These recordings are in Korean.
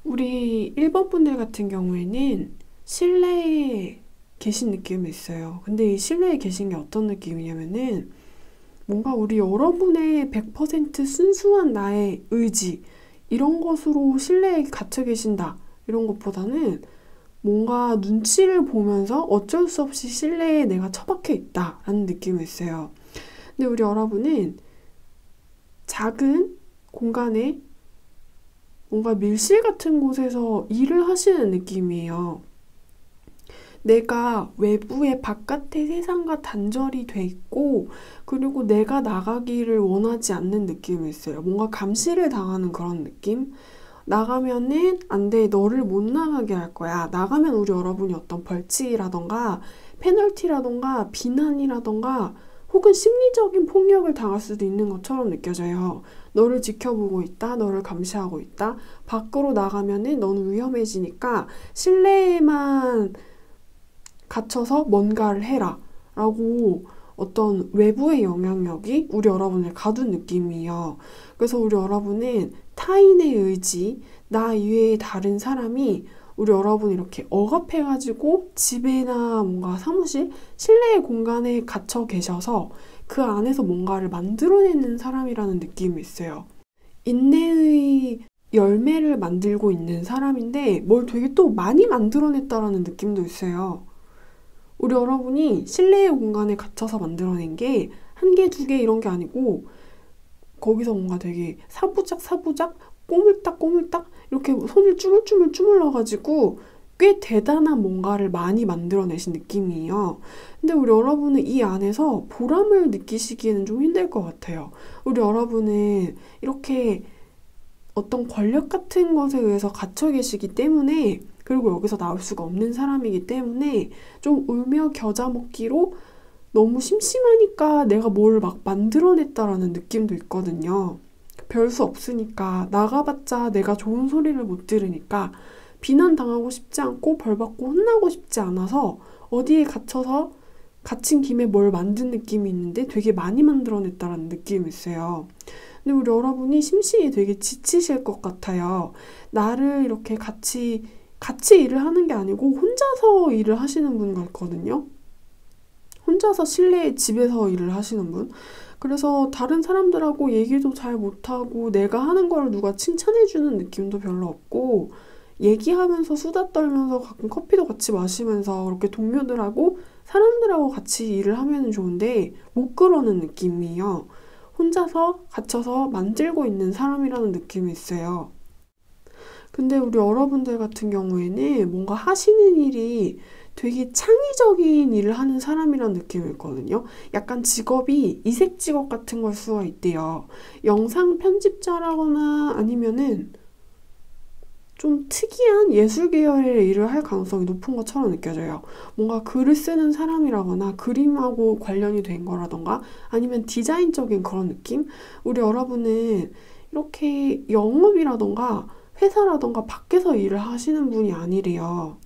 우리 1번 분들 같은 경우에는 실내에 계신 느낌이 있어요. 근데 이 실내에 계신 게 어떤 느낌이냐면은 뭔가 우리 여러분의 100% 순수한 나의 의지 이런 것으로 실내에 갇혀 계신다 이런 것보다는 뭔가 눈치를 보면서 어쩔 수 없이 실내에 내가 처박혀 있다 라는 느낌이 있어요. 근데 우리 여러분은 작은 공간에 뭔가 밀실 같은 곳에서 일을 하시는 느낌이에요. 내가 외부의 바깥의 세상과 단절이 돼 있고 그리고 내가 나가기를 원하지 않는 느낌이 있어요. 뭔가 감시를 당하는 그런 느낌? 나가면은 안 돼, 너를 못 나가게 할 거야. 나가면 우리 여러분이 어떤 벌칙이라던가 페널티라던가 비난이라던가 혹은 심리적인 폭력을 당할 수도 있는 것처럼 느껴져요. 너를 지켜보고 있다, 너를 감시하고 있다. 밖으로 나가면은 너는 위험해지니까 실내에만 갇혀서 뭔가를 해라 라고 어떤 외부의 영향력이 우리 여러분을 가둔 느낌이에요. 그래서 우리 여러분은 타인의 의지, 나 이외의 다른 사람이 우리 여러분 이렇게 억압해가지고 집이나 뭔가 사무실, 실내의 공간에 갇혀 계셔서 그 안에서 뭔가를 만들어내는 사람이라는 느낌이 있어요. 인내의 열매를 만들고 있는 사람인데 뭘 되게 또 많이 만들어냈다라는 느낌도 있어요. 우리 여러분이 실내의 공간에 갇혀서 만들어낸 게 한 개, 두 개 이런 게 아니고 거기서 뭔가 되게 사부작 꼬물딱 이렇게 손을 쭈물쭈물 주물러가지고 꽤 대단한 뭔가를 많이 만들어내신 느낌이에요. 근데 우리 여러분은 이 안에서 보람을 느끼시기에는 좀 힘들 것 같아요. 우리 여러분은 이렇게 어떤 권력 같은 것에 의해서 갇혀 계시기 때문에 그리고 여기서 나올 수가 없는 사람이기 때문에 좀 울며 겨자 먹기로 너무 심심하니까 내가 뭘 막 만들어냈다라는 느낌도 있거든요. 별 수 없으니까 나가봤자 내가 좋은 소리를 못 들으니까 비난당하고 싶지 않고 벌 받고 혼나고 싶지 않아서 어디에 갇혀서 갇힌 김에 뭘 만든 느낌이 있는데 되게 많이 만들어냈다라는 느낌이 있어요. 근데 우리 여러분이 심신이 되게 지치실 것 같아요. 나를 이렇게 같이 일을 하는 게 아니고 혼자서 일을 하시는 분 같거든요. 혼자서 실내에 집에서 일을 하시는 분. 그래서 다른 사람들하고 얘기도 잘 못하고 내가 하는 걸 누가 칭찬해주는 느낌도 별로 없고 얘기하면서 수다 떨면서 가끔 커피도 같이 마시면서 이렇게 동료들하고 사람들하고 같이 일을 하면 좋은데 못 그러는 느낌이에요. 혼자서 갇혀서 만들고 있는 사람이라는 느낌이 있어요. 근데 우리 여러분들 같은 경우에는 뭔가 하시는 일이 되게 창의적인 일을 하는 사람이라는 느낌이 있거든요. 약간 직업이 이색 직업 같은 걸 수가 있대요. 영상 편집자라거나 아니면은 좀 특이한 예술 계열의 일을 할 가능성이 높은 것처럼 느껴져요. 뭔가 글을 쓰는 사람이라거나 그림하고 관련이 된 거라던가 아니면 디자인적인 그런 느낌? 우리 여러분은 이렇게 영업이라던가 회사라던가 밖에서 일을 하시는 분이 아니래요.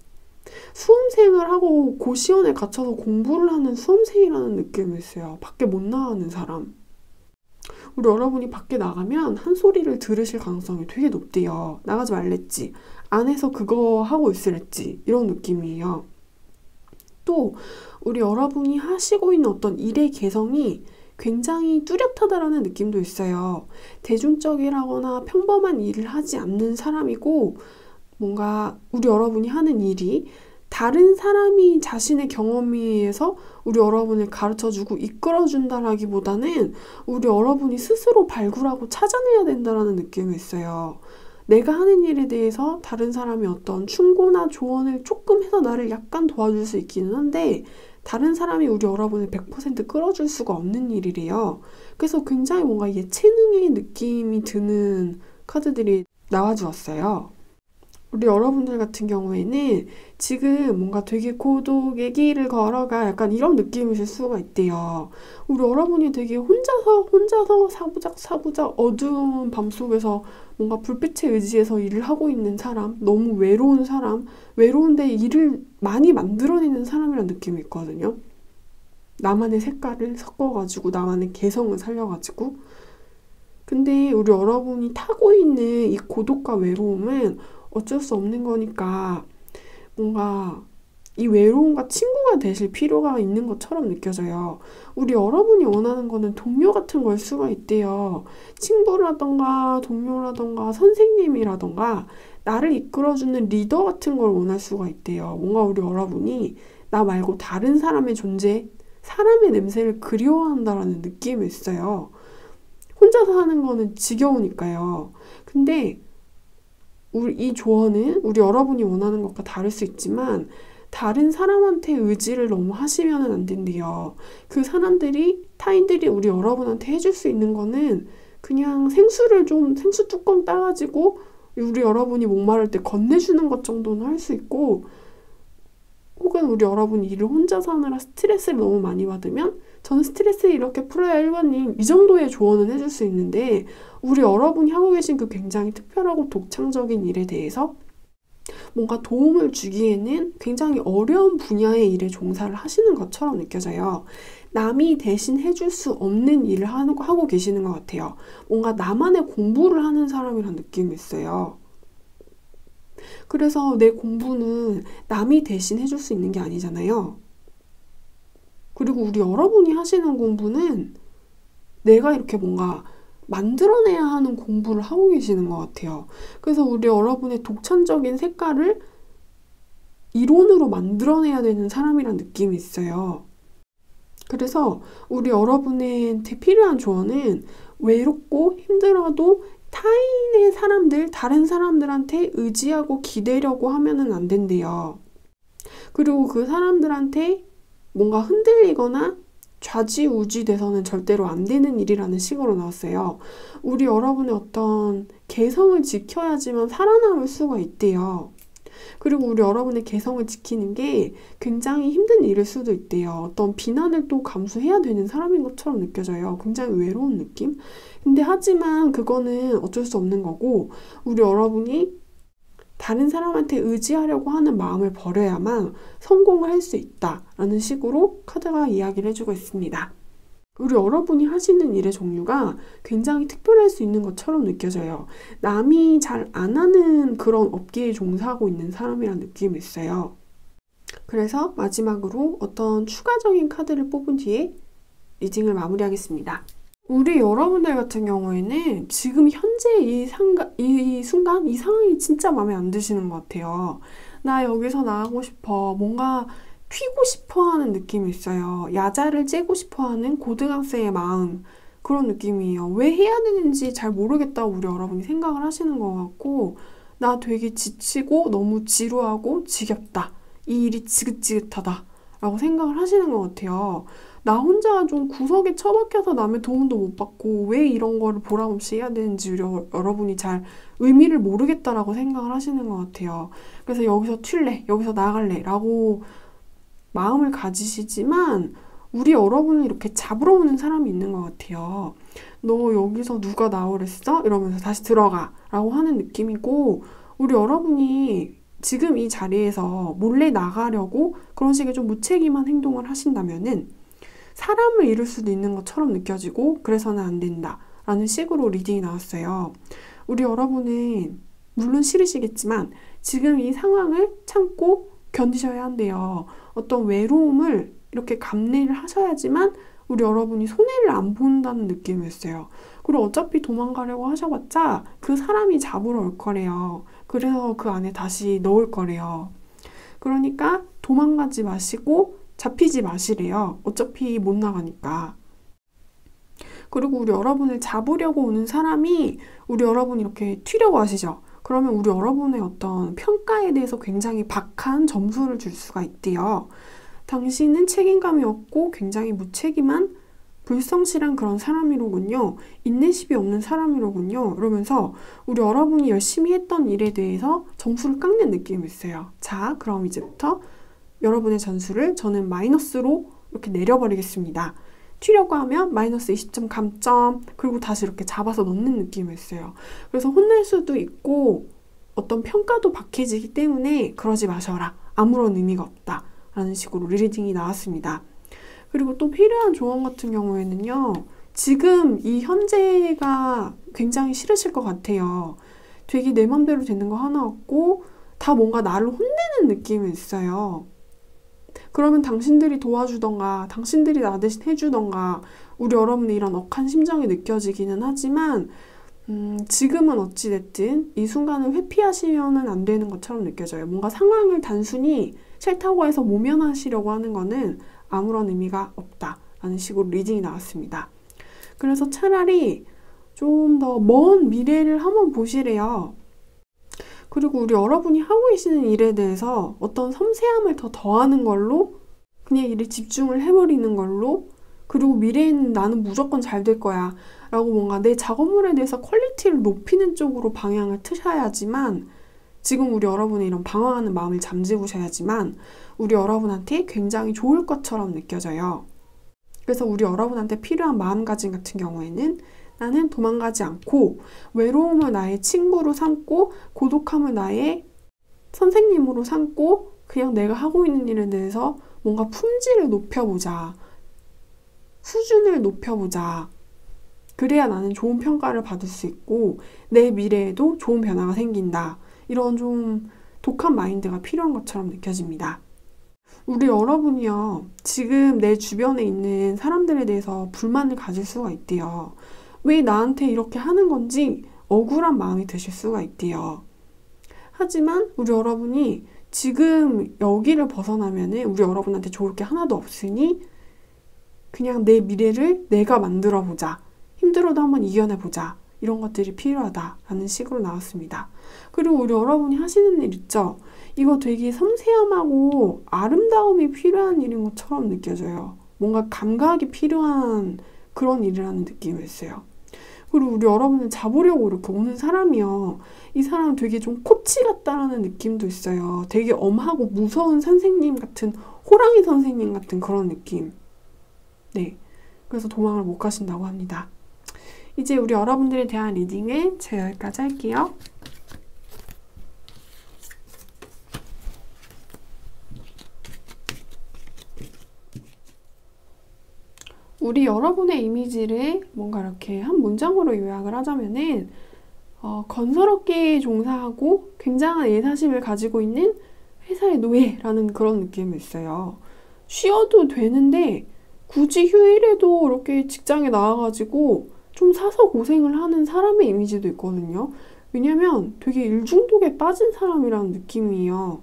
수험생을 하고 고시원에 갇혀서 공부를 하는 수험생이라는 느낌이 있어요. 밖에 못 나가는 사람. 우리 여러분이 밖에 나가면 한 소리를 들으실 가능성이 되게 높대요. 나가지 말랬지. 안에서 그거 하고 있으랬지. 이런 느낌이에요. 또 우리 여러분이 하시고 있는 어떤 일의 개성이 굉장히 뚜렷하다라는 느낌도 있어요. 대중적이라거나 평범한 일을 하지 않는 사람이고 뭔가 우리 여러분이 하는 일이 다른 사람이 자신의 경험에 의해서 우리 여러분을 가르쳐주고 이끌어준다라기보다는 우리 여러분이 스스로 발굴하고 찾아내야 된다라는 느낌이 있어요. 내가 하는 일에 대해서 다른 사람이 어떤 충고나 조언을 조금 해서 나를 약간 도와줄 수 있기는 한데 다른 사람이 우리 여러분을 100% 끌어줄 수가 없는 일이래요. 그래서 굉장히 뭔가 예체능의 느낌이 드는 카드들이 나와주었어요. 우리 여러분들 같은 경우에는 지금 뭔가 되게 고독의 길을 걸어가 약간 이런 느낌이실 수가 있대요. 우리 여러분이 되게 혼자서 사부작 어두운 밤속에서 뭔가 불빛에 의지해서 일을 하고 있는 사람, 너무 외로운 사람, 외로운데 일을 많이 만들어내는 사람이라는 느낌이 있거든요. 나만의 색깔을 섞어가지고 나만의 개성을 살려가지고 근데 우리 여러분이 타고 있는 이 고독과 외로움은 어쩔 수 없는 거니까 뭔가 이 외로움과 친구가 되실 필요가 있는 것처럼 느껴져요. 우리 여러분이 원하는 거는 동료 같은 걸 수가 있대요. 친구라던가 동료라던가 선생님이라던가 나를 이끌어주는 리더 같은 걸 원할 수가 있대요. 뭔가 우리 여러분이 나 말고 다른 사람의 존재, 사람의 냄새를 그리워한다라는 느낌이 있어요. 혼자서 하는 거는 지겨우니까요. 근데 이 조언은 우리 여러분이 원하는 것과 다를 수 있지만 다른 사람한테 의지를 너무 하시면 안 된대요. 그 사람들이 타인들이 우리 여러분한테 해줄 수 있는 거는 그냥 생수 뚜껑 따가지고 우리 여러분이 목마를 때 건네주는 것 정도는 할 수 있고 혹은 우리 여러분이 일을 혼자서 하느라 스트레스를 너무 많이 받으면 저는 스트레스 이렇게 풀어야 1번님 이 정도의 조언은 해줄 수 있는데 우리 여러분이 하고 계신 그 굉장히 특별하고 독창적인 일에 대해서 뭔가 도움을 주기에는 굉장히 어려운 분야의 일에 종사를 하시는 것처럼 느껴져요. 남이 대신 해줄 수 없는 일을 하고 계시는 것 같아요. 뭔가 나만의 공부를 하는 사람이란 느낌이 있어요. 그래서 내 공부는 남이 대신 해줄 수 있는 게 아니잖아요. 그리고 우리 여러분이 하시는 공부는 내가 이렇게 뭔가 만들어내야 하는 공부를 하고 계시는 것 같아요. 그래서 우리 여러분의 독창적인 색깔을 이론으로 만들어내야 되는 사람이란 느낌이 있어요. 그래서 우리 여러분한테 필요한 조언은 외롭고 힘들어도 타인의 사람들, 다른 사람들한테 의지하고 기대려고 하면은 안 된대요. 그리고 그 사람들한테 뭔가 흔들리거나 좌지우지 돼서는 절대로 안 되는 일이라는 식으로 나왔어요. 우리 여러분의 어떤 개성을 지켜야지만 살아남을 수가 있대요. 그리고 우리 여러분의 개성을 지키는 게 굉장히 힘든 일일 수도 있대요. 어떤 비난을 또 감수해야 되는 사람인 것처럼 느껴져요. 굉장히 외로운 느낌? 근데 하지만 그거는 어쩔 수 없는 거고 우리 여러분이 다른 사람한테 의지하려고 하는 마음을 버려야만 성공을 할 수 있다라는 식으로 카드가 이야기를 해주고 있습니다. 우리 여러분이 하시는 일의 종류가 굉장히 특별할 수 있는 것처럼 느껴져요. 남이 잘 안 하는 그런 업계에 종사하고 있는 사람이라는 느낌이 있어요. 그래서 마지막으로 어떤 추가적인 카드를 뽑은 뒤에 리딩을 마무리하겠습니다. 우리 여러분들 같은 경우에는 지금 현재 이 순간, 이 상황이 진짜 마음에 안 드시는 것 같아요. 나 여기서 나가고 싶어. 뭔가 튀고 싶어 하는 느낌이 있어요. 야자를 째고 싶어 하는 고등학생의 마음. 그런 느낌이에요. 왜 해야 되는지 잘 모르겠다고 우리 여러분이 생각을 하시는 것 같고, 나 되게 지치고 너무 지루하고 지겹다. 이 일이 지긋지긋하다. 라고 생각을 하시는 것 같아요. 나 혼자 좀 구석에 처박혀서 남의 도움도 못 받고 왜 이런 거를 보람없이 해야 되는지 여러분이 잘 의미를 모르겠다라고 생각을 하시는 것 같아요. 그래서 여기서 튈래, 여기서 나갈래 라고 마음을 가지시지만 우리 여러분을 이렇게 잡으러 오는 사람이 있는 것 같아요. 너 여기서 누가 나오랬어? 이러면서 다시 들어가 라고 하는 느낌이고 우리 여러분이 지금 이 자리에서 몰래 나가려고 그런 식의 좀 무책임한 행동을 하신다면은 사람을 잃을 수도 있는 것처럼 느껴지고 그래서는 안 된다 라는 식으로 리딩이 나왔어요. 우리 여러분은 물론 싫으시겠지만 지금 이 상황을 참고 견디셔야 한대요. 어떤 외로움을 이렇게 감내를 하셔야지만 우리 여러분이 손해를 안 본다는 느낌이었어요. 그리고 어차피 도망가려고 하셔봤자 그 사람이 잡으러 올 거래요. 그래서 그 안에 다시 넣을 거래요. 그러니까 도망가지 마시고 잡히지 마시래요. 어차피 못 나가니까. 그리고 우리 여러분을 잡으려고 오는 사람이 우리 여러분 이렇게 튀려고 하시죠. 그러면 우리 여러분의 어떤 평가에 대해서 굉장히 박한 점수를 줄 수가 있대요. 당신은 책임감이 없고 굉장히 무책임한 불성실한 그런 사람이로군요. 인내심이 없는 사람이로군요. 이러면서 우리 여러분이 열심히 했던 일에 대해서 점수를 깎는 느낌이 있어요. 자, 그럼 이제부터 여러분의 점수를 저는 마이너스로 이렇게 내려버리겠습니다. 튀려고 하면 마이너스 20점 감점, 그리고 다시 이렇게 잡아서 넣는 느낌이었어요. 그래서 혼낼 수도 있고 어떤 평가도 박해지기 때문에 그러지 마셔라. 아무런 의미가 없다. 라는 식으로 리딩이 나왔습니다. 그리고 또 필요한 조언 같은 경우에는요. 지금 이 현재가 굉장히 싫으실 것 같아요. 되게 내 맘대로 되는 거 하나 없고 다 뭔가 나를 혼내는 느낌이 있어요. 그러면 당신들이 도와주던가 당신들이 나 대신 해주던가 우리 여러분의 이런 억한 심정이 느껴지기는 하지만 지금은 어찌됐든 이 순간을 회피하시면 안 되는 것처럼 느껴져요. 뭔가 상황을 단순히 싫다고 해서 모면하시려고 하는 거는 아무런 의미가 없다라는 식으로 리딩이 나왔습니다. 그래서 차라리 좀 더 먼 미래를 한번 보시래요. 그리고 우리 여러분이 하고 계시는 일에 대해서 어떤 섬세함을 더 더하는 걸로 그냥 일에 집중을 해버리는 걸로 그리고 미래에는 나는 무조건 잘 될 거야 라고 뭔가 내 작업물에 대해서 퀄리티를 높이는 쪽으로 방향을 트셔야지만 지금 우리 여러분의 이런 방황하는 마음을 잠재우셔야지만 우리 여러분한테 굉장히 좋을 것처럼 느껴져요. 그래서 우리 여러분한테 필요한 마음가짐 같은 경우에는 나는 도망가지 않고 외로움을 나의 친구로 삼고 고독함을 나의 선생님으로 삼고 그냥 내가 하고 있는 일에 대해서 뭔가 품질을 높여보자. 수준을 높여보자. 그래야 나는 좋은 평가를 받을 수 있고 내 미래에도 좋은 변화가 생긴다. 이런 좀 독한 마인드가 필요한 것처럼 느껴집니다. 우리 여러분이요. 지금 내 주변에 있는 사람들에 대해서 불만을 가질 수가 있대요. 왜 나한테 이렇게 하는 건지 억울한 마음이 드실 수가 있대요. 하지만 우리 여러분이 지금 여기를 벗어나면은 우리 여러분한테 좋을 게 하나도 없으니 그냥 내 미래를 내가 만들어 보자. 힘들어도 한번 이겨내보자. 이런 것들이 필요하다라는 식으로 나왔습니다. 그리고 우리 여러분이 하시는 일 있죠? 이거 되게 섬세함하고 아름다움이 필요한 일인 것처럼 느껴져요. 뭔가 감각이 필요한 그런 일이라는 느낌이 있어요. 그리고 우리 여러분을 잡으려고 이렇게 오는 사람이요. 이 사람은 되게 좀 코치 같다라는 느낌도 있어요. 되게 엄하고 무서운 선생님 같은 호랑이 선생님 같은 그런 느낌. 네, 그래서 도망을 못 가신다고 합니다. 이제 우리 여러분들에 대한 리딩은 제가 여기까지 할게요. 우리 여러분의 이미지를 뭔가 이렇게 한 문장으로 요약을 하자면은 건설업계에 종사하고 굉장한 예사심을 가지고 있는 회사의 노예라는 그런 느낌이 있어요. 쉬어도 되는데 굳이 휴일에도 이렇게 직장에 나와가지고 좀 사서 고생을 하는 사람의 이미지도 있거든요. 왜냐면 되게 일중독에 빠진 사람이라는 느낌이에요.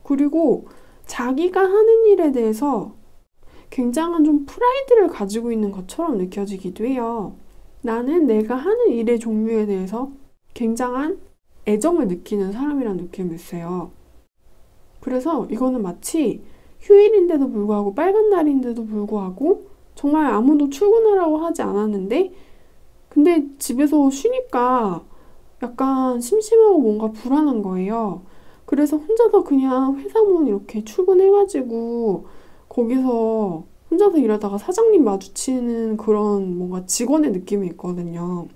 그리고 자기가 하는 일에 대해서 굉장한 좀 프라이드를 가지고 있는 것처럼 느껴지기도 해요. 나는 내가 하는 일의 종류에 대해서 굉장한 애정을 느끼는 사람이라는 느낌이 있어요. 그래서 이거는 마치 휴일인데도 불구하고 빨간 날인데도 불구하고 정말 아무도 출근하라고 하지 않았는데 근데 집에서 쉬니까 약간 심심하고 뭔가 불안한 거예요. 그래서 혼자서 그냥 회사 문 이렇게 출근해가지고 거기서 혼자서 일하다가 사장님 마주치는 그런 뭔가 직원의 느낌이 있거든요.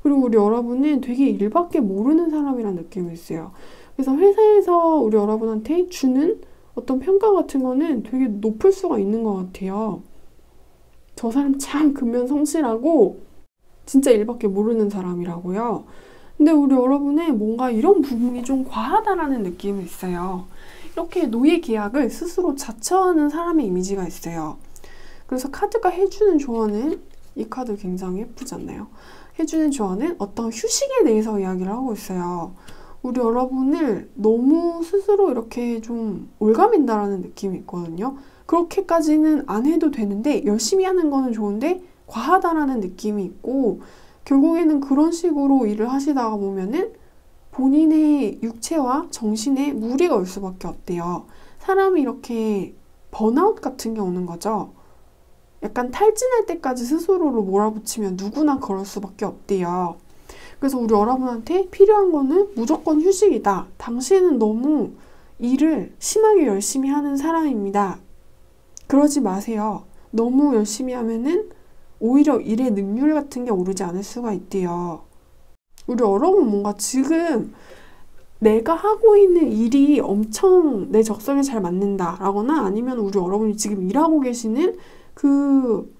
그리고 우리 여러분은 되게 일밖에 모르는 사람이라는 느낌이 있어요. 그래서 회사에서 우리 여러분한테 주는 어떤 평가 같은 거는 되게 높을 수가 있는 것 같아요. 저 사람 참 근면성실하고 진짜 일밖에 모르는 사람이라고요. 근데 우리 여러분은 뭔가 이런 부분이 좀 과하다라는 느낌이 있어요. 이렇게 노예 계약을 스스로 자처하는 사람의 이미지가 있어요. 그래서 카드가 해주는 조언은, 이 카드 굉장히 예쁘지 않나요? 해주는 조언은 어떤 휴식에 대해서 이야기를 하고 있어요. 우리 여러분을 너무 스스로 이렇게 좀 올가맨다라는 느낌이 있거든요. 그렇게까지는 안 해도 되는데 열심히 하는 거는 좋은데 과하다라는 느낌이 있고, 결국에는 그런 식으로 일을 하시다가 보면은 본인의 육체와 정신에 무리가 올 수밖에 없대요. 사람이 이렇게 번아웃 같은 게 오는 거죠. 약간 탈진할 때까지 스스로를 몰아붙이면 누구나 그럴 수밖에 없대요. 그래서 우리 여러분한테 필요한 거는 무조건 휴식이다. 당신은 너무 일을 심하게 열심히 하는 사람입니다. 그러지 마세요. 너무 열심히 하면은 오히려 일의 능률 같은 게 오르지 않을 수가 있대요. 우리 여러분 뭔가 지금 내가 하고 있는 일이 엄청 내 적성에 잘 맞는다 라거나, 아니면 우리 여러분이 지금 일하고 계시는 그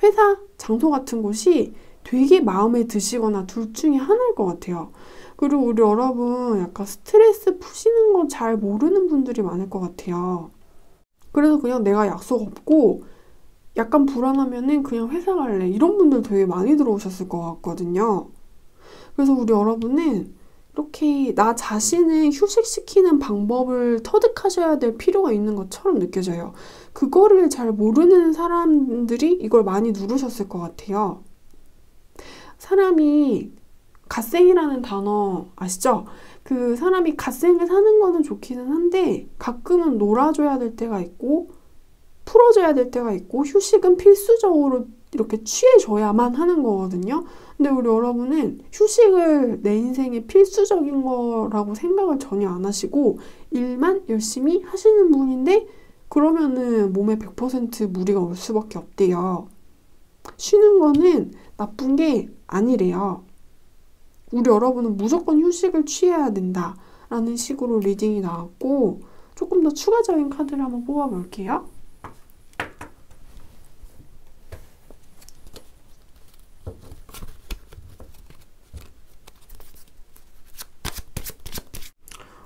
회사 장소 같은 곳이 되게 마음에 드시거나 둘 중에 하나일 것 같아요. 그리고 우리 여러분 약간 스트레스 푸시는 거 잘 모르는 분들이 많을 것 같아요. 그래서 그냥 내가 약속 없고 약간 불안하면은 그냥 회사 갈래, 이런 분들 되게 많이 들어오셨을 것 같거든요. 그래서 우리 여러분은 이렇게 나 자신을 휴식시키는 방법을 터득하셔야 될 필요가 있는 것처럼 느껴져요. 그거를 잘 모르는 사람들이 이걸 많이 누르셨을 것 같아요. 사람이 갓생이라는 단어 아시죠? 그 사람이 갓생을 사는 거는 좋기는 한데 가끔은 놀아줘야 될 때가 있고 풀어줘야 될 때가 있고, 휴식은 필수적으로 이렇게 취해줘야만 하는 거거든요. 근데 우리 여러분은 휴식을 내 인생의 필수적인 거라고 생각을 전혀 안 하시고 일만 열심히 하시는 분인데, 그러면은 몸에 100% 무리가 올 수밖에 없대요. 쉬는 거는 나쁜 게 아니래요. 우리 여러분은 무조건 휴식을 취해야 된다 라는 식으로 리딩이 나왔고, 조금 더 추가적인 카드를 한번 뽑아볼게요.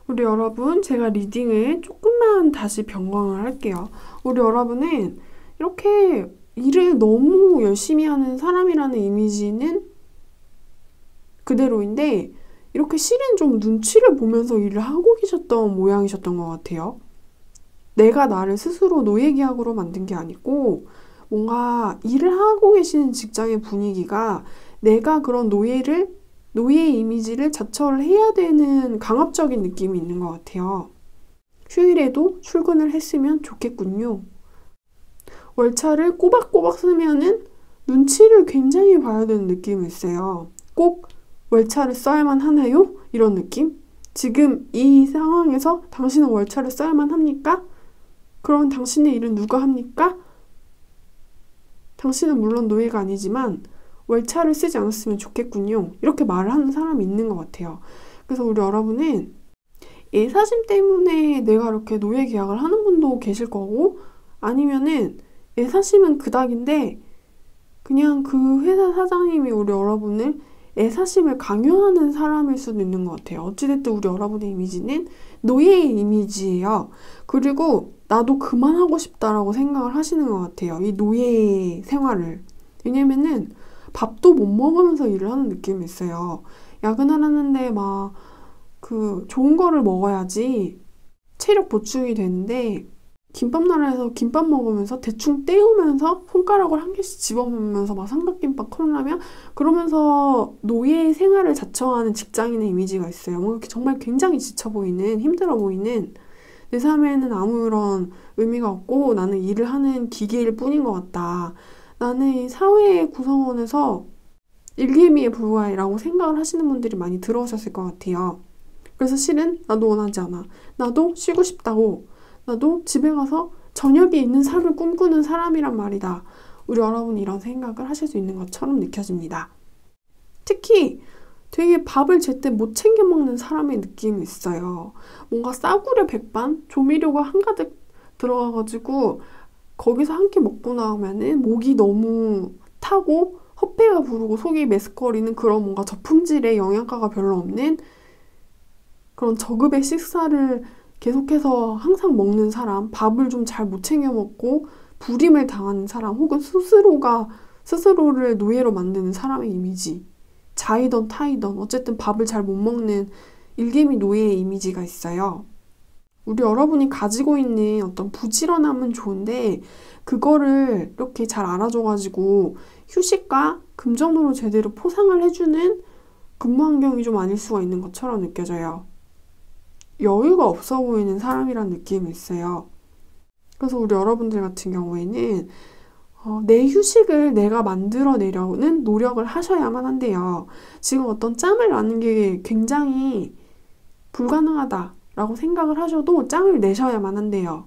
우리 여러분, 제가 리딩을 조금만 다시 변경을 할게요. 우리 여러분은 이렇게 일을 너무 열심히 하는 사람이라는 이미지는 그대로인데, 이렇게 실은 좀 눈치를 보면서 일을 하고 계셨던 모양이셨던 것 같아요. 내가 나를 스스로 노예계약으로 만든 게 아니고, 뭔가 일을 하고 계시는 직장의 분위기가 내가 그런 노예의 이미지를 자처를 해야 되는 강압적인 느낌이 있는 것 같아요. 휴일에도 출근을 했으면 좋겠군요. 월차를 꼬박꼬박 쓰면은 눈치를 굉장히 봐야 되는 느낌이 있어요. 꼭 월차를 써야만 하나요? 이런 느낌? 지금 이 상황에서 당신은 월차를 써야만 합니까? 그럼 당신의 일은 누가 합니까? 당신은 물론 노예가 아니지만 월차를 쓰지 않았으면 좋겠군요. 이렇게 말을 하는 사람이 있는 것 같아요. 그래서 우리 여러분은 애사심 때문에 내가 이렇게 노예 계약을 하는 분도 계실 거고, 아니면은 애사심은 그닥인데 그냥 그 회사 사장님이 우리 여러분을 애사심을 강요하는 사람일 수도 있는 것 같아요. 어찌됐든 우리 여러분의 이미지는 노예의 이미지예요. 그리고 나도 그만하고 싶다라고 생각을 하시는 것 같아요. 이 노예 생활을. 왜냐면은 밥도 못 먹으면서 일을 하는 느낌이 있어요. 야근을 하는데 막 그 좋은 거를 먹어야지 체력 보충이 되는데, 김밥 나라에서 김밥 먹으면서 대충 때우면서 손가락을 한 개씩 집어먹으면서 막 삼각김밥 컵라면 그러면서 노예 생활을 자처하는 직장인의 이미지가 있어요. 뭔가 정말 굉장히 지쳐 보이는, 힘들어 보이는, 내 삶에는 아무런 의미가 없고 나는 일을 하는 기계일 뿐인 것 같다. 나는 이 사회의 구성원에서 일개미에 불과해라고 생각을 하시는 분들이 많이 들어오셨을 것 같아요. 그래서 실은 나도 원하지 않아. 나도 쉬고 싶다고. 나도 집에 가서 저녁에 있는 삶을 꿈꾸는 사람이란 말이다. 우리 여러분이 이런 생각을 하실 수 있는 것처럼 느껴집니다. 특히 되게 밥을 제때 못 챙겨 먹는 사람의 느낌이 있어요. 뭔가 싸구려 백반, 조미료가 한가득 들어가가지고 거기서 한 끼 먹고 나오면은 목이 너무 타고 헛배가 부르고 속이 메스꺼리는 그런 뭔가 저품질의 영양가가 별로 없는 그런 저급의 식사를 계속해서 항상 먹는 사람, 밥을 좀 잘 못 챙겨 먹고 불임을 당하는 사람 혹은 스스로를 노예로 만드는 사람의 이미지, 자이던 타이던 어쨌든 밥을 잘 못 먹는 일개미 노예의 이미지가 있어요. 우리 여러분이 가지고 있는 어떤 부지런함은 좋은데 그거를 이렇게 잘 알아줘가지고 휴식과 금전으로 제대로 포상을 해주는 근무 환경이 좀 아닐 수가 있는 것처럼 느껴져요. 여유가 없어 보이는 사람이란 느낌이 있어요. 그래서 우리 여러분들 같은 경우에는 내 휴식을 내가 만들어내려는 노력을 하셔야만 한데요. 지금 어떤 짬을 나는 게 굉장히 불가능하다라고 생각을 하셔도 짬을 내셔야만 한데요.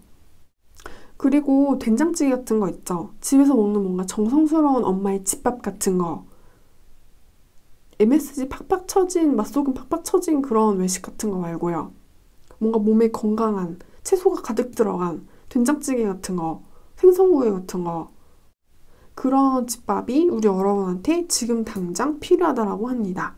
그리고 된장찌개 같은 거 있죠. 집에서 먹는 뭔가 정성스러운 엄마의 집밥 같은 거. MSG 팍팍 쳐진, 맛소금 팍팍 쳐진 그런 외식 같은 거 말고요. 뭔가 몸에 건강한, 채소가 가득 들어간 된장찌개 같은 거, 생선구이 같은 거. 그런 집밥이 우리 여러분한테 지금 당장 필요하다라고 합니다.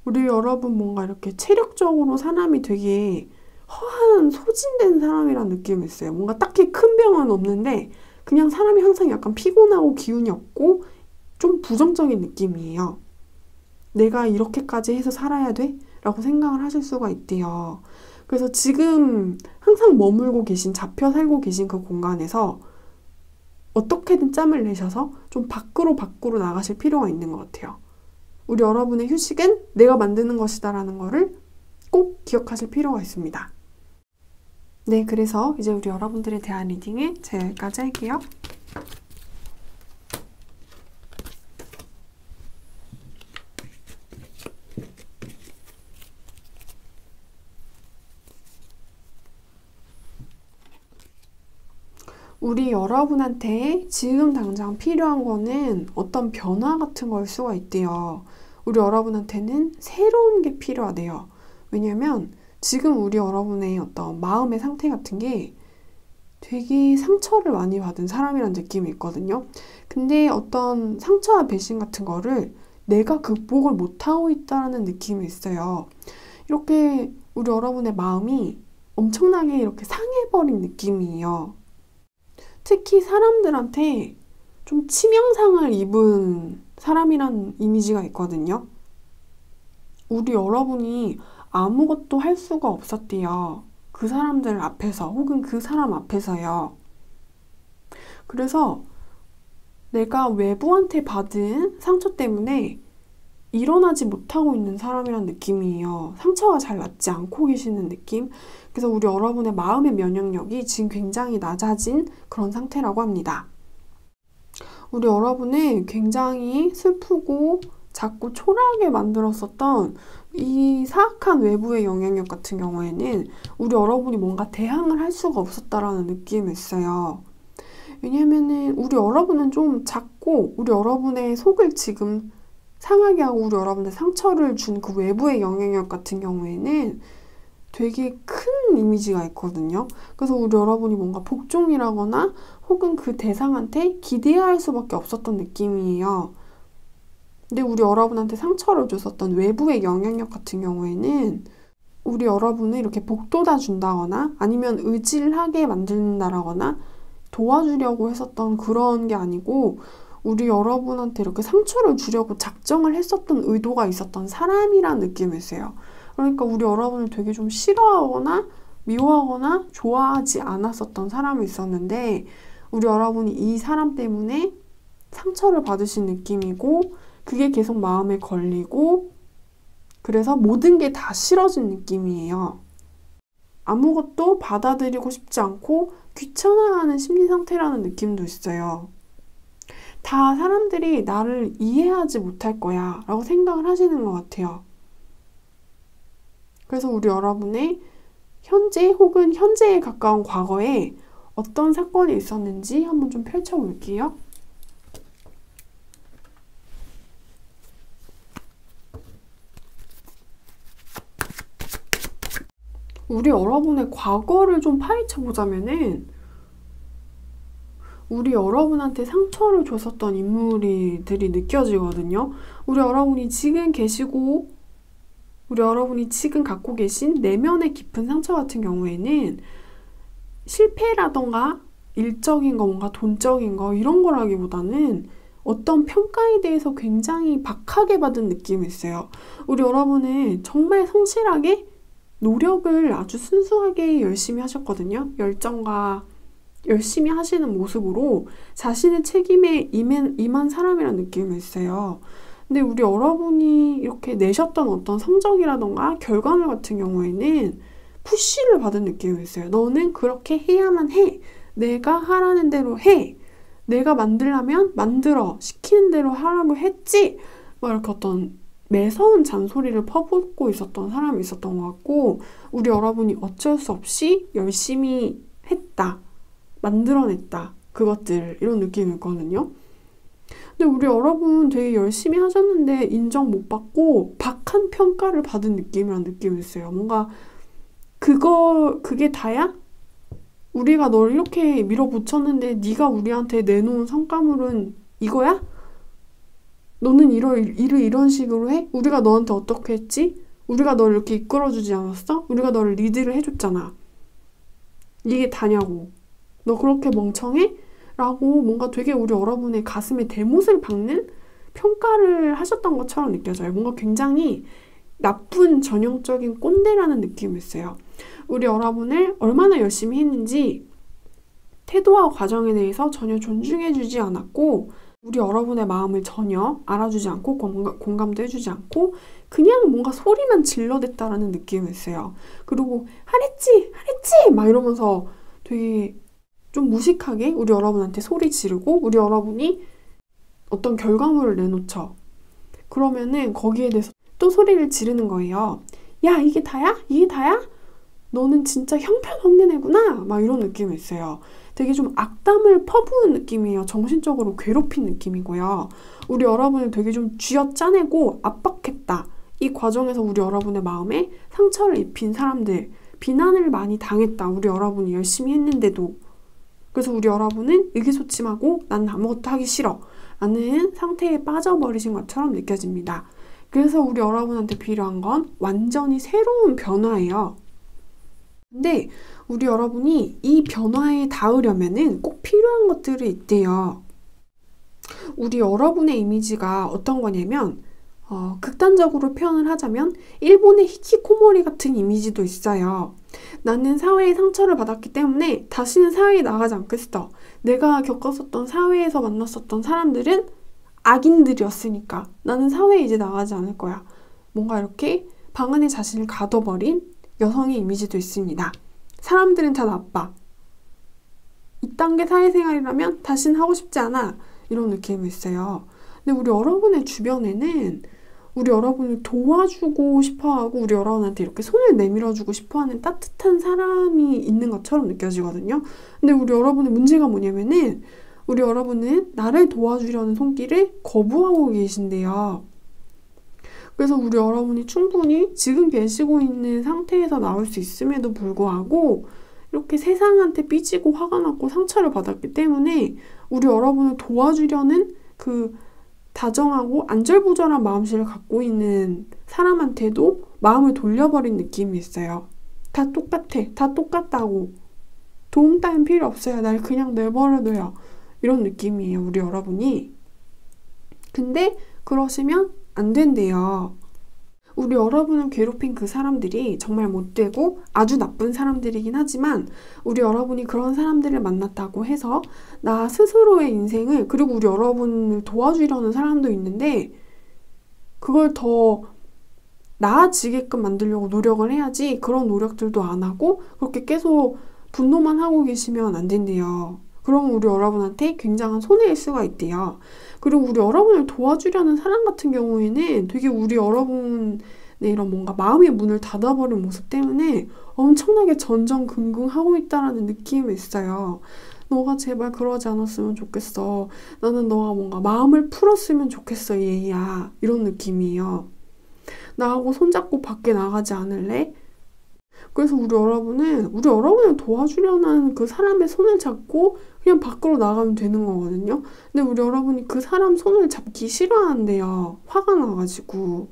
우리 여러분 뭔가 이렇게 체력적으로 사람이 되게 허한 소진된 사람이란 느낌이 있어요. 뭔가 딱히 큰 병은 없는데 그냥 사람이 항상 약간 피곤하고 기운이 없고 좀 부정적인 느낌이에요. 내가 이렇게까지 해서 살아야 돼? 라고 생각을 하실 수가 있대요. 그래서 지금 항상 머물고 계신, 잡혀 살고 계신 그 공간에서 어떻게든 짬을 내셔서 좀 밖으로 나가실 필요가 있는 것 같아요. 우리 여러분의 휴식은 내가 만드는 것이다라는 거를 꼭 기억하실 필요가 있습니다. 네, 그래서 이제 우리 여러분들에 대한 리딩을 제가 여기까지 할게요. 우리 여러분한테 지금 당장 필요한 거는 어떤 변화 같은 걸 수가 있대요. 우리 여러분한테는 새로운 게 필요하대요. 왜냐면 지금 우리 여러분의 어떤 마음의 상태 같은 게 되게 상처를 많이 받은 사람이라는 느낌이 있거든요. 근데 어떤 상처와 배신 같은 거를 내가 극복을 못하고 있다는 느낌이 있어요. 이렇게 우리 여러분의 마음이 엄청나게 이렇게 상해버린 느낌이에요. 특히 사람들한테 좀 치명상을 입은 사람이란 이미지가 있거든요. 우리 여러분이 아무것도 할 수가 없었대요. 그 사람들 앞에서 혹은 그 사람 앞에서요. 그래서 내가 외부한테 받은 상처 때문에 일어나지 못하고 있는 사람이란 느낌이에요. 상처가 잘 낫지 않고 계시는 느낌? 그래서 우리 여러분의 마음의 면역력이 지금 굉장히 낮아진 그런 상태라고 합니다. 우리 여러분은 굉장히 슬프고 자꾸 초라하게 만들었었던 이 사악한 외부의 영향력 같은 경우에는 우리 여러분이 뭔가 대항을 할 수가 없었다라는 느낌이 있어요. 왜냐면은 우리 여러분은 좀 작고 우리 여러분의 속을 지금 상하게 하고 우리 여러분들 상처를 준 그 외부의 영향력 같은 경우에는 되게 큰 이미지가 있거든요. 그래서 우리 여러분이 뭔가 복종이라거나 혹은 그 대상한테 기대야 할 수밖에 없었던 느낌이에요. 근데 우리 여러분한테 상처를 줬었던 외부의 영향력 같은 경우에는 우리 여러분을 이렇게 복돋아 준다거나 아니면 의질하게 만든다거나 도와주려고 했었던 그런 게 아니고 우리 여러분한테 이렇게 상처를 주려고 작정을 했었던 의도가 있었던 사람이란 느낌이 있어요. 그러니까 우리 여러분을 되게 좀 싫어하거나 미워하거나 좋아하지 않았었던 사람이 있었는데 우리 여러분이 이 사람 때문에 상처를 받으신 느낌이고 그게 계속 마음에 걸리고 그래서 모든 게 다 싫어진 느낌이에요. 아무것도 받아들이고 싶지 않고 귀찮아하는 심리 상태라는 느낌도 있어요. 다 사람들이 나를 이해하지 못할 거야 라고 생각을 하시는 것 같아요. 그래서 우리 여러분의 현재 혹은 현재에 가까운 과거에 어떤 사건이 있었는지 한번 좀 펼쳐볼게요. 우리 여러분의 과거를 좀 파헤쳐보자면은 우리 여러분한테 상처를 줬었던 인물들이 느껴지거든요. 우리 여러분이 지금 계시고 우리 여러분이 지금 갖고 계신 내면의 깊은 상처 같은 경우에는 실패라던가 일적인 거, 뭔가 돈적인 거 이런 거라기보다는 어떤 평가에 대해서 굉장히 박하게 받은 느낌이 있어요. 우리 여러분은 정말 성실하게 노력을 아주 순수하게 열심히 하셨거든요. 열정과 열심히 하시는 모습으로 자신의 책임에 임한 사람이라는 느낌이 있어요. 근데 우리 여러분이 이렇게 내셨던 어떤 성적이라던가 결과물 같은 경우에는 푸시를 받은 느낌이 있어요. 너는 그렇게 해야만 해. 내가 하라는 대로 해. 내가 만들려면 만들어. 시키는 대로 하라고 했지. 막 이렇게 어떤 매서운 잔소리를 퍼붓고 있었던 사람이 있었던 것 같고, 우리 여러분이 어쩔 수 없이 열심히 했다. 만들어냈다. 그것들 이런 느낌이 있거든요. 근데 우리 여러분 되게 열심히 하셨는데 인정 못 받고 박한 평가를 받은 느낌이란 느낌이 있어요. 뭔가 그게 다야? 우리가 널 이렇게 밀어붙였는데 네가 우리한테 내놓은 성과물은 이거야? 너는 일을 이런 식으로 해? 우리가 너한테 어떻게 했지? 우리가 널 이렇게 이끌어주지 않았어? 우리가 너를 리드를 해줬잖아. 이게 다냐고. 너 그렇게 멍청해? 라고 뭔가 되게 우리 여러분의 가슴에 대못을 박는 평가를 하셨던 것처럼 느껴져요. 뭔가 굉장히 나쁜 전형적인 꼰대라는 느낌이 있어요. 우리 여러분을 얼마나 열심히 했는지 태도와 과정에 대해서 전혀 존중해주지 않았고, 우리 여러분의 마음을 전혀 알아주지 않고 공감도 해주지 않고 그냥 뭔가 소리만 질러댔다라는 느낌이 있어요. 그리고 하랬지 막 이러면서 되게 좀 무식하게 우리 여러분한테 소리 지르고, 우리 여러분이 어떤 결과물을 내놓죠. 그러면은 거기에 대해서 또 소리를 지르는 거예요. 야, 이게 다야? 이게 다야? 너는 진짜 형편없는 애구나? 막 이런 느낌이 있어요. 되게 좀 악담을 퍼부은 느낌이에요. 정신적으로 괴롭힌 느낌이고요. 우리 여러분을 되게 좀 쥐어짜내고 압박했다. 이 과정에서 우리 여러분의 마음에 상처를 입힌 사람들, 비난을 많이 당했다. 우리 여러분이 열심히 했는데도. 그래서 우리 여러분은 의기소침하고 난 아무것도 하기 싫어 라는 상태에 빠져버리신 것처럼 느껴집니다. 그래서 우리 여러분한테 필요한 건 완전히 새로운 변화예요. 근데 우리 여러분이 이 변화에 닿으려면은 꼭 필요한 것들이 있대요. 우리 여러분의 이미지가 어떤 거냐면 극단적으로 표현을 하자면 일본의 히키코모리 같은 이미지도 있어요. 나는 사회의 상처를 받았기 때문에 다시는 사회에 나가지 않겠어. 내가 겪었었던 사회에서 만났었던 사람들은 악인들이었으니까 나는 사회에 이제 나가지 않을 거야. 뭔가 이렇게 방 안에 자신을 가둬버린 여성의 이미지도 있습니다. 사람들은 다 나빠. 이딴 게 사회생활이라면 다시는 하고 싶지 않아. 이런 느낌이 있어요. 근데 우리 여러분의 주변에는 우리 여러분을 도와주고 싶어하고 우리 여러분한테 이렇게 손을 내밀어주고 싶어하는 따뜻한 사람이 있는 것처럼 느껴지거든요. 근데 우리 여러분의 문제가 뭐냐면은 우리 여러분은 나를 도와주려는 손길을 거부하고 계신데요. 그래서 우리 여러분이 충분히 지금 계시고 있는 상태에서 나올 수 있음에도 불구하고 이렇게 세상한테 삐지고 화가 났고 상처를 받았기 때문에 우리 여러분을 도와주려는 그 다정하고 안절부절한 마음씨를 갖고 있는 사람한테도 마음을 돌려버린 느낌이 있어요. 다 똑같아. 다 똑같다고. 도움 따윈 필요 없어요. 날 그냥 내버려둬요. 이런 느낌이에요. 우리 여러분이. 근데 그러시면 안 된대요. 우리 여러분을 괴롭힌 그 사람들이 정말 못되고 아주 나쁜 사람들이긴 하지만 우리 여러분이 그런 사람들을 만났다고 해서 나 스스로의 인생을, 그리고 우리 여러분을 도와주려는 사람도 있는데 그걸 더 나아지게끔 만들려고 노력을 해야지 그런 노력들도 안 하고 그렇게 계속 분노만 하고 계시면 안 된대요. 그럼 우리 여러분한테 굉장한 손해일 수가 있대요. 그리고 우리 여러분을 도와주려는 사람 같은 경우에는 되게 우리 여러분의 이런 뭔가 마음의 문을 닫아버린 모습 때문에 엄청나게 전전긍긍하고 있다라는 느낌이 있어요. 너가 제발 그러지 않았으면 좋겠어. 나는 너가 뭔가 마음을 풀었으면 좋겠어, 얘야. 이런 느낌이에요. 나하고 손잡고 밖에 나가지 않을래? 그래서 우리 여러분을 도와주려는 그 사람의 손을 잡고 그냥 밖으로 나가면 되는 거거든요. 근데 우리 여러분이 그 사람 손을 잡기 싫어하는데요. 화가 나가지고.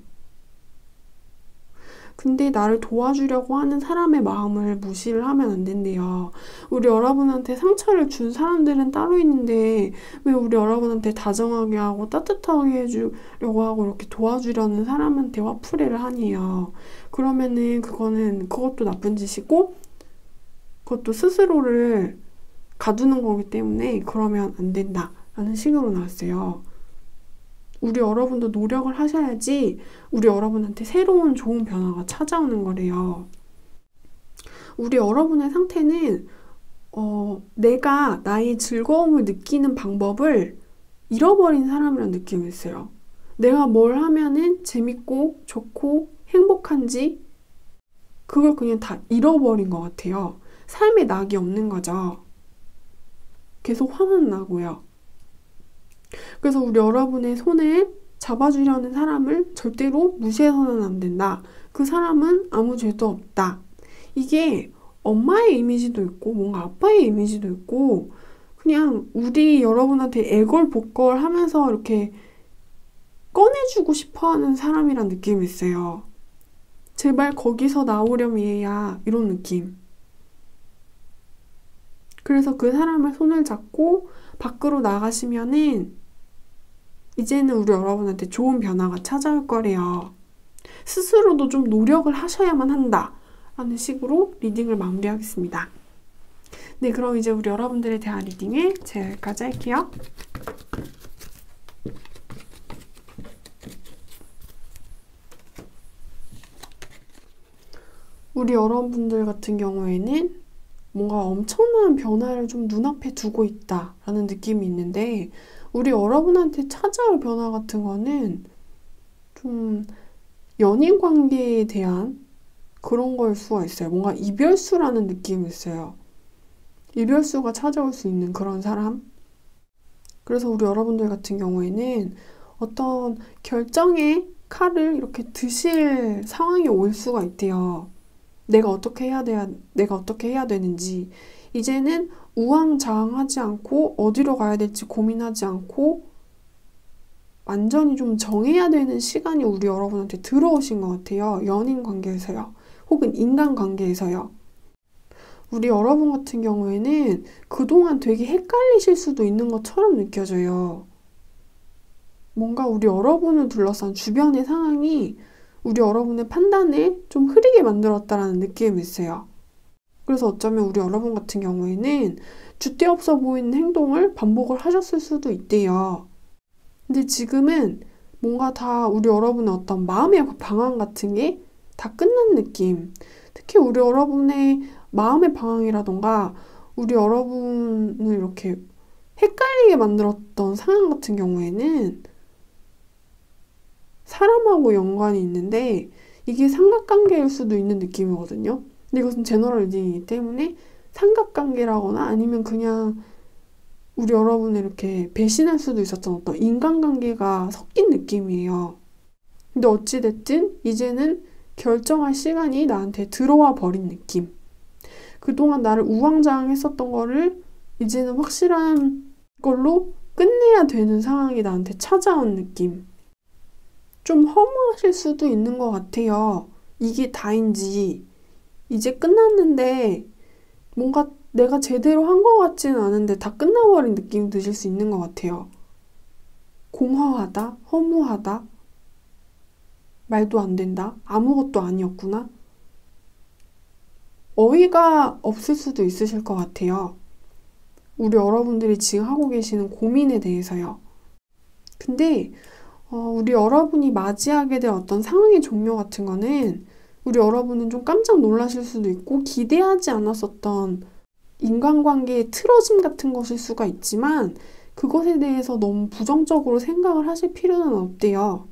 근데 나를 도와주려고 하는 사람의 마음을 무시를 하면 안 된대요. 우리 여러분한테 상처를 준 사람들은 따로 있는데 왜 우리 여러분한테 다정하게 하고 따뜻하게 해주려고 하고 이렇게 도와주려는 사람한테 화풀이를 하니요. 그러면은 그것도 나쁜 짓이고 그것도 스스로를 가두는 거기 때문에 그러면 안 된다라는 식으로 나왔어요. 우리 여러분도 노력을 하셔야지 우리 여러분한테 새로운 좋은 변화가 찾아오는 거래요. 우리 여러분의 상태는 내가 나의 즐거움을 느끼는 방법을 잃어버린 사람이라는 느낌이 있어요. 내가 뭘 하면은 재밌고 좋고 행복한지 그걸 그냥 다 잃어버린 것 같아요. 삶에 낙이 없는 거죠. 계속 화만 나고요. 그래서 우리 여러분의 손을 잡아주려는 사람을 절대로 무시해서는 안 된다. 그 사람은 아무 죄도 없다. 이게 엄마의 이미지도 있고 뭔가 아빠의 이미지도 있고 그냥 우리 여러분한테 애걸복걸 하면서 이렇게 꺼내주고 싶어하는 사람이란 느낌이 있어요. 제발 거기서 나오렴 얘야 이런 느낌. 그래서 그 사람의 손을 잡고 밖으로 나가시면은 이제는 우리 여러분한테 좋은 변화가 찾아올 거래요. 스스로도 좀 노력을 하셔야만 한다 라는 식으로 리딩을 마무리하겠습니다. 네, 그럼 이제 우리 여러분들에 대한 리딩을 제가 여기까지 할게요. 우리 여러분들 같은 경우에는 뭔가 엄청난 변화를 좀 눈앞에 두고 있다라는 느낌이 있는데 우리 여러분한테 찾아올 변화 같은 거는 좀 연인 관계에 대한 그런 걸 수가 있어요. 뭔가 이별수라는 느낌이 있어요. 이별수가 찾아올 수 있는 그런 사람. 그래서 우리 여러분들 같은 경우에는 어떤 결정의 칼을 이렇게 드실 상황이 올 수가 있대요. 내가 어떻게 해야 되는지. 이제는 우왕좌왕하지 않고 어디로 가야 될지 고민하지 않고 완전히 좀 정해야 되는 시간이 우리 여러분한테 들어오신 것 같아요. 연인 관계에서요. 혹은 인간 관계에서요. 우리 여러분 같은 경우에는 그동안 되게 헷갈리실 수도 있는 것처럼 느껴져요. 뭔가 우리 여러분을 둘러싼 주변의 상황이 우리 여러분의 판단을 좀 흐리게 만들었다라는 느낌이 있어요. 그래서 어쩌면 우리 여러분 같은 경우에는 줏대없어 보이는 행동을 반복을 하셨을 수도 있대요. 근데 지금은 뭔가 다 우리 여러분의 어떤 마음의 방황 같은 게 다 끝난 느낌. 특히 우리 여러분의 마음의 방황이라던가 우리 여러분을 이렇게 헷갈리게 만들었던 상황 같은 경우에는 사람하고 연관이 있는데 이게 삼각관계일 수도 있는 느낌이거든요. 근데 이것은 제너럴 리딩이기 때문에 삼각관계라거나 아니면 그냥 우리 여러분을 이렇게 배신할 수도 있었던 어떤 인간관계가 섞인 느낌이에요. 근데 어찌됐든 이제는 결정할 시간이 나한테 들어와 버린 느낌. 그동안 나를 우왕좌왕했었던 거를 이제는 확실한 걸로 끝내야 되는 상황이 나한테 찾아온 느낌. 좀 허무하실 수도 있는 것 같아요. 이게 다인지. 이제 끝났는데 뭔가 내가 제대로 한 것 같지는 않은데 다 끝나버린 느낌이 드실 수 있는 것 같아요. 공허하다, 허무하다, 말도 안 된다, 아무것도 아니었구나. 어이가 없을 수도 있으실 것 같아요. 우리 여러분들이 지금 하고 계시는 고민에 대해서요. 근데 우리 여러분이 맞이하게 될 어떤 상황의 종료 같은 거는 우리 여러분은 좀 깜짝 놀라실 수도 있고 기대하지 않았었던 인간관계의 틀어짐 같은 것일 수가 있지만 그것에 대해서 너무 부정적으로 생각을 하실 필요는 없대요.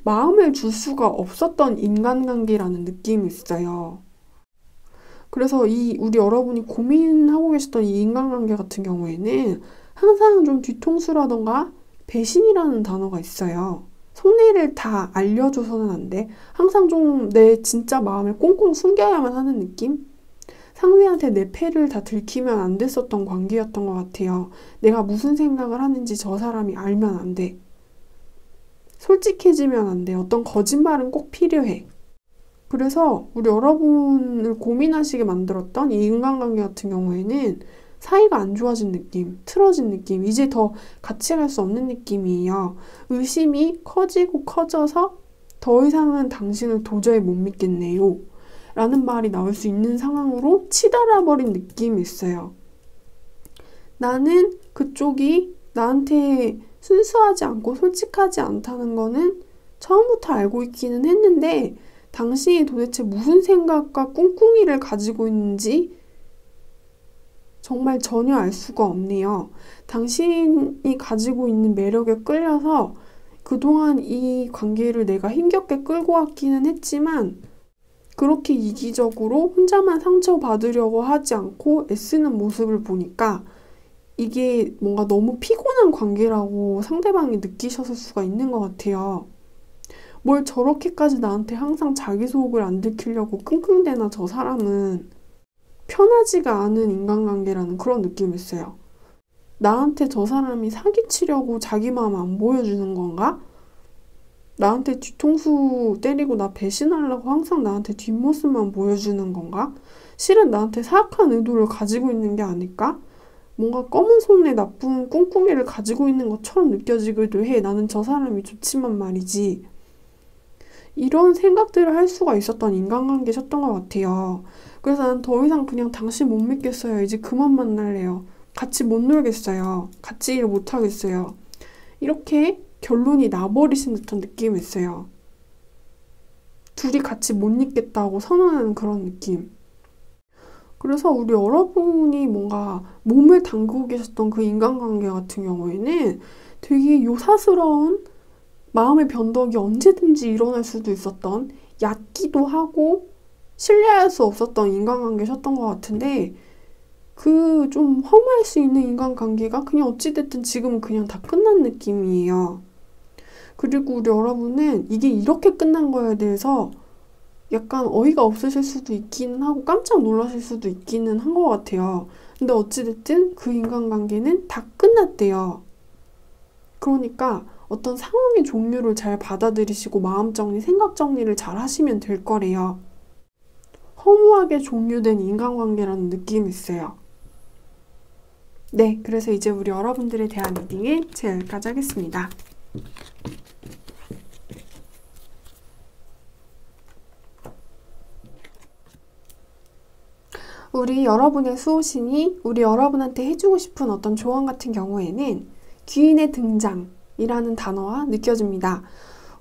마음을 줄 수가 없었던 인간관계라는 느낌이 있어요. 그래서 우리 여러분이 고민하고 계셨던 이 인간관계 같은 경우에는 항상 좀 뒤통수라던가 배신이라는 단어가 있어요. 속내를 다 알려줘서는 안 돼. 항상 좀 내 진짜 마음을 꽁꽁 숨겨야만 하는 느낌? 상대한테 내 패를 다 들키면 안 됐었던 관계였던 것 같아요. 내가 무슨 생각을 하는지 저 사람이 알면 안 돼. 솔직해지면 안 돼. 어떤 거짓말은 꼭 필요해. 그래서 우리 여러분을 고민하시게 만들었던 이 인간관계 같은 경우에는 사이가 안 좋아진 느낌, 틀어진 느낌, 이제 더 같이 갈 수 없는 느낌이에요. 의심이 커지고 커져서 더 이상은 당신을 도저히 못 믿겠네요. 라는 말이 나올 수 있는 상황으로 치달아 버린 느낌이 있어요. 나는 그쪽이 나한테 순수하지 않고 솔직하지 않다는 거는 처음부터 알고 있기는 했는데 당신이 도대체 무슨 생각과 꿍꿍이를 가지고 있는지 정말 전혀 알 수가 없네요. 당신이 가지고 있는 매력에 끌려서 그동안 이 관계를 내가 힘겹게 끌고 왔기는 했지만 그렇게 이기적으로 혼자만 상처받으려고 하지 않고 애쓰는 모습을 보니까 이게 뭔가 너무 피곤한 관계라고 상대방이 느끼셨을 수가 있는 것 같아요. 뭘 저렇게까지 나한테 항상 자기 속을 안 들키려고 끙끙대나 저 사람은 편하지가 않은 인간관계라는 그런 느낌이 있어요. 나한테 저 사람이 사기치려고 자기 마음 안 보여주는 건가? 나한테 뒤통수 때리고 나 배신하려고 항상 나한테 뒷모습만 보여주는 건가? 실은 나한테 사악한 의도를 가지고 있는 게 아닐까? 뭔가 검은 손에 나쁜 꿍꿍이를 가지고 있는 것처럼 느껴지기도 해. 나는 저 사람이 좋지만 말이지. 이런 생각들을 할 수가 있었던 인간관계셨던 것 같아요. 그래서 난 더 이상 그냥 당신 못 믿겠어요. 이제 그만 만날래요. 같이 못 놀겠어요. 같이 일 못 하겠어요. 이렇게 결론이 나버리신 듯한 느낌이 있어요. 둘이 같이 못 있겠다고 선언하는 그런 느낌. 그래서 우리 여러분이 뭔가 몸을 담그고 계셨던 그 인간관계 같은 경우에는 되게 요사스러운 마음의 변덕이 언제든지 일어날 수도 있었던 얕기도 하고 신뢰할 수 없었던 인간관계셨던 것 같은데 그 좀 허무할 수 있는 인간관계가 그냥 어찌됐든 지금은 그냥 다 끝난 느낌이에요. 그리고 우리 여러분은 이게 이렇게 끝난 거에 대해서 약간 어이가 없으실 수도 있기는 하고 깜짝 놀라실 수도 있기는 한 것 같아요. 근데 어찌됐든 그 인간관계는 다 끝났대요. 그러니까 어떤 상황의 종류를 잘 받아들이시고 마음 정리, 생각 정리를 잘 하시면 될 거래요. 허무하게 종료된 인간관계라는 느낌이 있어요. 네, 그래서 이제 우리 여러분들에 대한 리딩을 제가 여기까지 하겠습니다. 우리 여러분의 수호신이 우리 여러분한테 해주고 싶은 어떤 조언 같은 경우에는 귀인의 등장이라는 단어가 느껴집니다.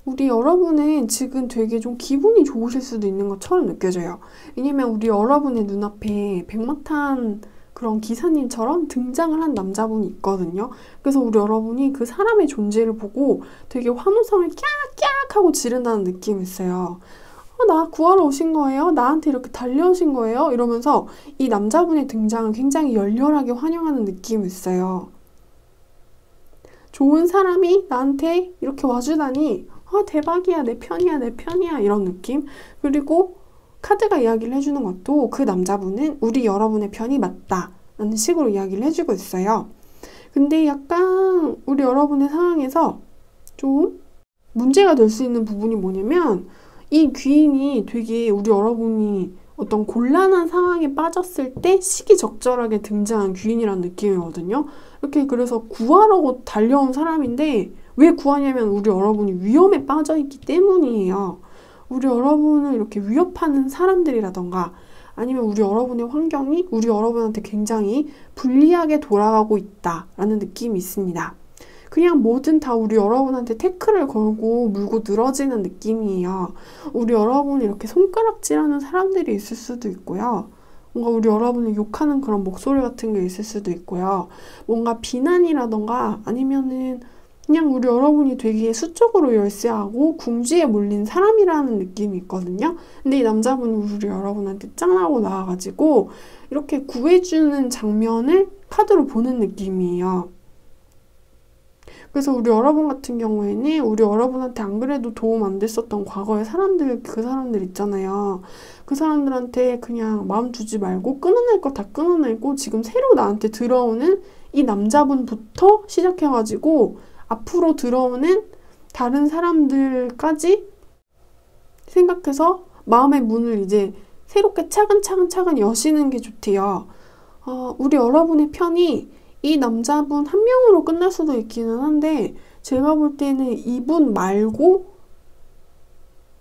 우리 여러분은 지금 되게 좀 기분이 좋으실 수도 있는 것처럼 느껴져요. 왜냐면 우리 여러분의 눈앞에 백마탄 그런 기사님처럼 등장을 한 남자분이 있거든요. 그래서 우리 여러분이 그 사람의 존재를 보고 되게 환호성을 깍깍 하고 지른다는 느낌이 있어요. 나 구하러 오신 거예요? 나한테 이렇게 달려오신 거예요? 이러면서 이 남자분의 등장을 굉장히 열렬하게 환영하는 느낌이 있어요. 좋은 사람이 나한테 이렇게 와주다니 대박이야, 내 편이야, 내 편이야 이런 느낌. 그리고 카드가 이야기를 해주는 것도 그 남자분은 우리 여러분의 편이 맞다 라는 식으로 이야기를 해주고 있어요. 근데 약간 우리 여러분의 상황에서 좀 문제가 될 수 있는 부분이 뭐냐면 이 귀인이 되게 우리 여러분이 어떤 곤란한 상황에 빠졌을 때 시기적절하게 등장한 귀인이라는 느낌이거든요. 이렇게 그래서 구하려고 달려온 사람인데 왜 구하냐면 우리 여러분이 위험에 빠져있기 때문이에요. 우리 여러분을 이렇게 위협하는 사람들이라던가 아니면 우리 여러분의 환경이 우리 여러분한테 굉장히 불리하게 돌아가고 있다라는 느낌이 있습니다. 그냥 뭐든 다 우리 여러분한테 태클을 걸고 물고 늘어지는 느낌이에요. 우리 여러분이 이렇게 손가락질하는 사람들이 있을 수도 있고요. 뭔가 우리 여러분을 욕하는 그런 목소리 같은 게 있을 수도 있고요. 뭔가 비난이라던가 아니면은 그냥 우리 여러분이 되게 수적으로 열세하고 궁지에 몰린 사람이라는 느낌이 있거든요. 근데 이 남자분은 우리 여러분한테 짠하고 나와가지고 이렇게 구해주는 장면을 카드로 보는 느낌이에요. 그래서 우리 여러분 같은 경우에는 우리 여러분한테 안 그래도 도움 안 됐었던 과거의 사람들, 그 사람들 있잖아요. 그 사람들한테 그냥 마음 두지 말고 끊어낼 거 다 끊어내고 지금 새로 나한테 들어오는 이 남자분부터 시작해가지고 앞으로 들어오는 다른 사람들까지 생각해서 마음의 문을 이제 새롭게 차근차근 여시는 게 좋대요. 우리 여러분의 편이 이 남자분 한 명으로 끝날 수도 있기는 한데 제가 볼 때는 이분 말고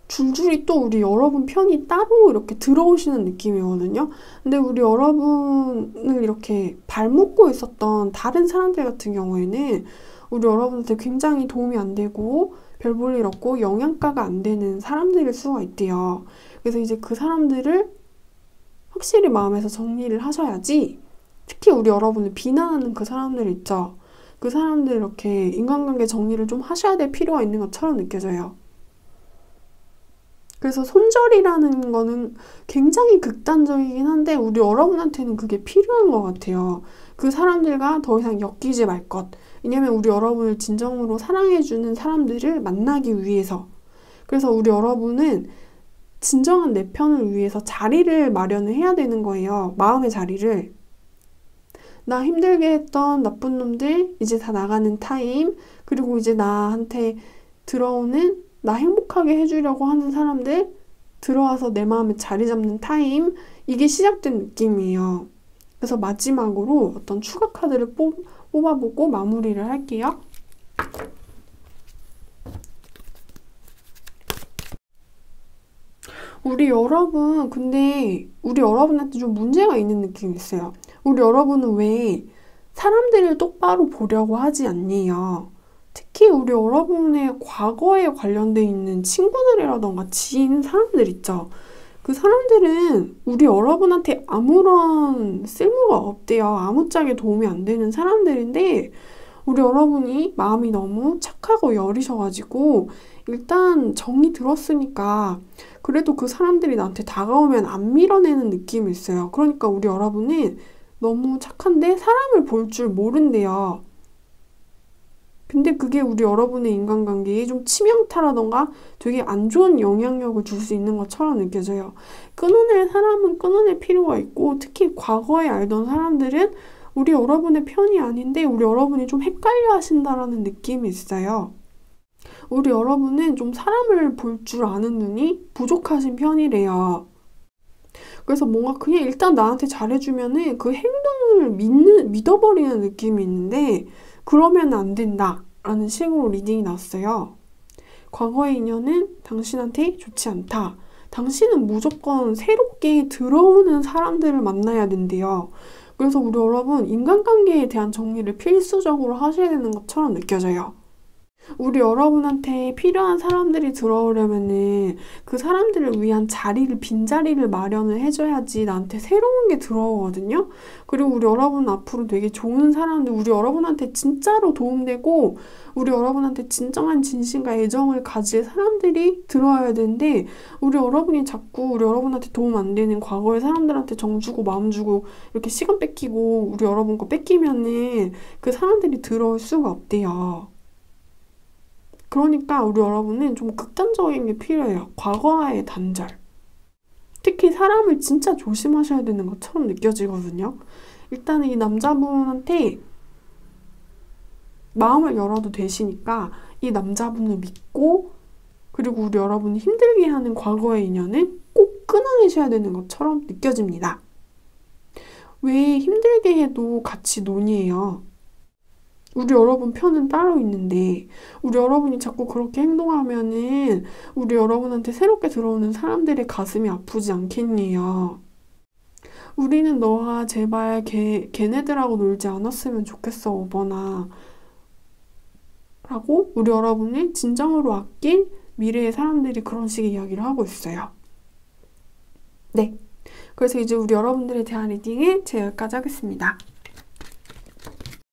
줄줄이 또 우리 여러분 편이 따로 이렇게 들어오시는 느낌이거든요. 근데 우리 여러분을 이렇게 발묶고 있었던 다른 사람들 같은 경우에는 우리 여러분한테 굉장히 도움이 안 되고 별 볼 일 없고 영양가가 안 되는 사람들일 수가 있대요. 그래서 이제 그 사람들을 확실히 마음에서 정리를 하셔야지. 특히 우리 여러분을 비난하는 그 사람들 있죠. 그 사람들 이렇게 인간관계 정리를 좀 하셔야 될 필요가 있는 것처럼 느껴져요. 그래서 손절이라는 거는 굉장히 극단적이긴 한데 우리 여러분한테는 그게 필요한 것 같아요. 그 사람들과 더 이상 엮이지 말 것. 왜냐면 우리 여러분을 진정으로 사랑해주는 사람들을 만나기 위해서. 그래서 우리 여러분은 진정한 내 편을 위해서 자리를 마련을 해야 되는 거예요. 마음의 자리를. 나 힘들게 했던 나쁜 놈들 이제 다 나가는 타임. 그리고 이제 나한테 들어오는 나 행복하게 해주려고 하는 사람들 들어와서 내 마음에 자리 잡는 타임. 이게 시작된 느낌이에요. 그래서 마지막으로 어떤 추가 카드를 뽑아보고 마무리를 할게요. 우리 여러분, 근데 우리 여러분한테 좀 문제가 있는 느낌이 있어요. 우리 여러분은 왜 사람들을 똑바로 보려고 하지 않니요? 특히 우리 여러분의 과거에 관련돼 있는 친구들이라던가 지인 사람들 있죠. 그 사람들은 우리 여러분한테 아무런 쓸모가 없대요. 아무짝에 도움이 안 되는 사람들인데 우리 여러분이 마음이 너무 착하고 여리셔가지고 일단 정이 들었으니까 그래도 그 사람들이 나한테 다가오면 안 밀어내는 느낌이 있어요. 그러니까 우리 여러분은 너무 착한데 사람을 볼 줄 모른대요. 근데 그게 우리 여러분의 인간관계에 좀 치명타라던가 되게 안 좋은 영향력을 줄 수 있는 것처럼 느껴져요. 끊어낼 사람은 끊어낼 필요가 있고 특히 과거에 알던 사람들은 우리 여러분의 편이 아닌데 우리 여러분이 좀 헷갈려 하신다라는 느낌이 있어요. 우리 여러분은 좀 사람을 볼 줄 아는 눈이 부족하신 편이래요. 그래서 뭔가 그냥 일단 나한테 잘해주면은 그 행동을 믿어버리는 느낌이 있는데 그러면 안 된다 라는 식으로 리딩이 났어요. 과거의 인연은 당신한테 좋지 않다. 당신은 무조건 새롭게 들어오는 사람들을 만나야 된대요. 그래서 우리 여러분 인간관계에 대한 정리를 필수적으로 하셔야 되는 것처럼 느껴져요. 우리 여러분한테 필요한 사람들이 들어오려면은 그 사람들을 위한 빈자리를 마련을 해줘야지 나한테 새로운 게 들어오거든요. 그리고 우리 여러분 앞으로 되게 좋은 사람들, 우리 여러분한테 진짜로 도움되고 우리 여러분한테 진정한 진심과 애정을 가질 사람들이 들어와야 되는데 우리 여러분이 자꾸 우리 여러분한테 도움 안 되는 과거의 사람들한테 정 주고 마음 주고 이렇게 시간 뺏기고 우리 여러분 거 뺏기면은 그 사람들이 들어올 수가 없대요. 그러니까 우리 여러분은 좀 극단적인 게 필요해요. 과거와의 단절. 특히 사람을 진짜 조심하셔야 되는 것처럼 느껴지거든요. 일단은 이 남자분한테 마음을 열어도 되시니까 이 남자분을 믿고 그리고 우리 여러분이 힘들게 하는 과거의 인연을 꼭 끊어내셔야 되는 것처럼 느껴집니다. 왜 힘들게 해도 같이 논의해요. 우리 여러분 편은 따로 있는데 우리 여러분이 자꾸 그렇게 행동하면은 우리 여러분한테 새롭게 들어오는 사람들의 가슴이 아프지 않겠니요. 우리는 너와 제발 걔네들하고 놀지 않았으면 좋겠어 오버나 라고 우리 여러분을 진정으로 아낄 미래의 사람들이 그런 식의 이야기를 하고 있어요. 네, 그래서 이제 우리 여러분들에 대한 리딩은 제가 여기까지 하겠습니다.